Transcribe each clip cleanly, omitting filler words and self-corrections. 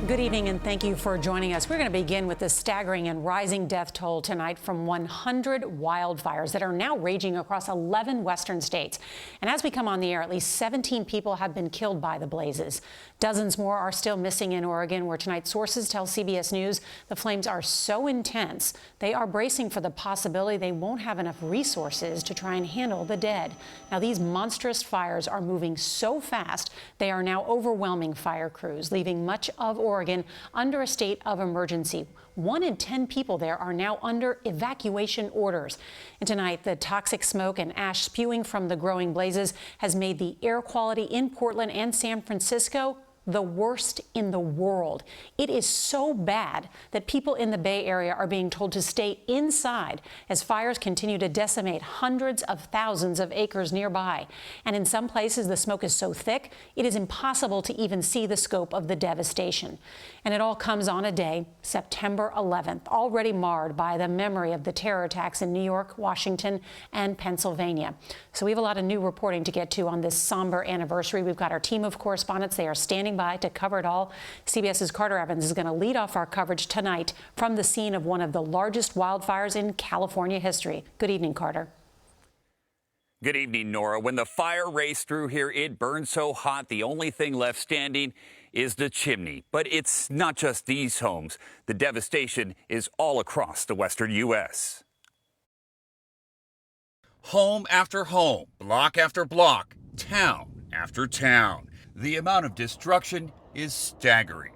Good evening and thank you for joining us. We're going to begin with the staggering and rising death toll tonight from 100 wildfires that are now raging across 11 western states. And as we come on the air, at least 17 people have been killed by the blazes. Dozens more are still missing in Oregon, where tonight sources tell CBS News the flames are so intense they are bracing for the possibility they won't have enough resources to try and handle the dead. Now, these monstrous fires are moving so fast they are now overwhelming fire crews, leaving much of Oregon under a state of emergency. 1 in 10 people there are now under evacuation orders. And tonight, the toxic smoke and ash spewing from the growing blazes has made the air quality in Portland and San Francisco the worst in the world. It is so bad that people in the Bay Area are being told to stay inside as fires continue to decimate hundreds of thousands of acres nearby. And in some places, the smoke is so thick, it is impossible to even see the scope of the devastation. And it all comes on a day, September 11th, already marred by the memory of the terror attacks in New York, Washington, and Pennsylvania. So we have a lot of new reporting to get to on this somber anniversary. We've got our team of correspondents. They are standing by to cover it all. CBS's Carter Evans is going to lead off our coverage tonight from the scene of one of the largest wildfires in California history. Good evening, Carter. Good evening, Nora. When the fire raced through here, it burned so hot, the only thing left standing is the chimney. But it's not just these homes. The devastation is all across the western U.S. Home after home, block after block, town after town. The amount of destruction is staggering.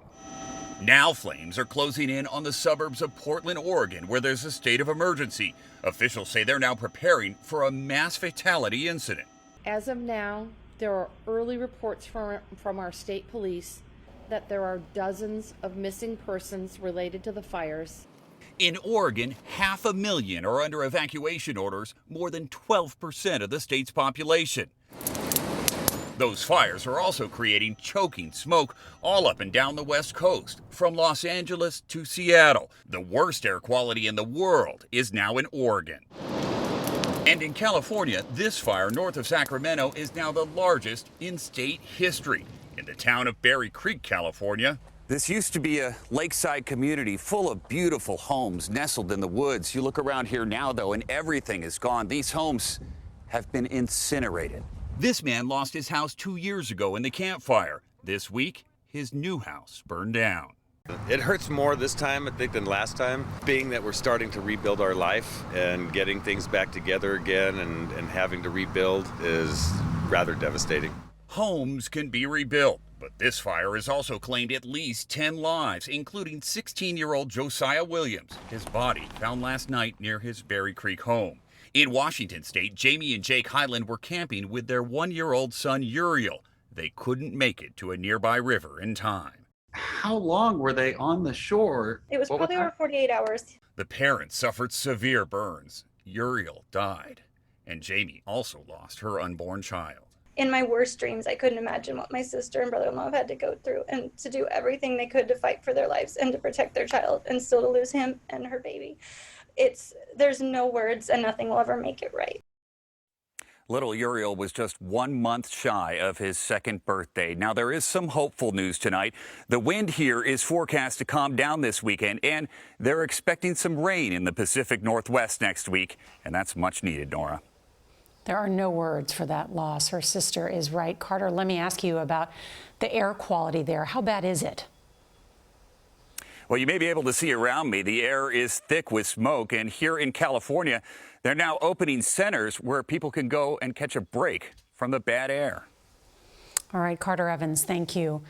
Now flames are closing in on the suburbs of Portland, Oregon, where there's a state of emergency. Officials say they're now preparing for a mass fatality incident. As of now, there are early reports from our state police that there are dozens of missing persons related to the fires. In Oregon, 500,000 are under evacuation orders, more than 12% of the state's population. Those fires are also creating choking smoke all up and down the West Coast, from Los Angeles to Seattle. The worst air quality in the world is now in Oregon. And in California, this fire north of Sacramento is now the largest in state history. In the town of Berry Creek, California. This used to be a lakeside community full of beautiful homes nestled in the woods. You look around here now, though, and everything is gone. These homes have been incinerated. This man lost his house 2 years ago in the Camp Fire. This week, his new house burned down. It hurts more this time, I think, than last time, being that we're starting to rebuild our life and getting things back together again and having to rebuild is rather devastating. Homes can be rebuilt, but this fire has also claimed at least 10 lives, including 16-year-old Josiah Williams. His body found last night near his Berry Creek home. In Washington state, Jamie and Jake Highland were camping with their 1-year-old son, Uriel. They couldn't make it to a nearby river in time. How long were they on the shore? It was probably over 48 hours. The parents suffered severe burns. Uriel died, and Jamie also lost her unborn child. In my worst dreams, I couldn't imagine what my sister and brother-in-law have had to go through, and to do everything they could to fight for their lives and to protect their child, and still to lose him and her baby. There's no words, and nothing will ever make it right. Little Uriel was just 1 month shy of his second birthday. Now, there is some hopeful news tonight. The wind here is forecast to calm down this weekend, and they're expecting some rain in the Pacific Northwest next week, and that's much needed, Nora. There are no words for that loss. Her sister is right. Carter, let me ask you about the air quality there. How bad is it? Well, you may be able to see around me, the air is thick with smoke, and here in California, they're now opening centers where people can go and catch a break from the bad air. All right, Carter Evans, thank you.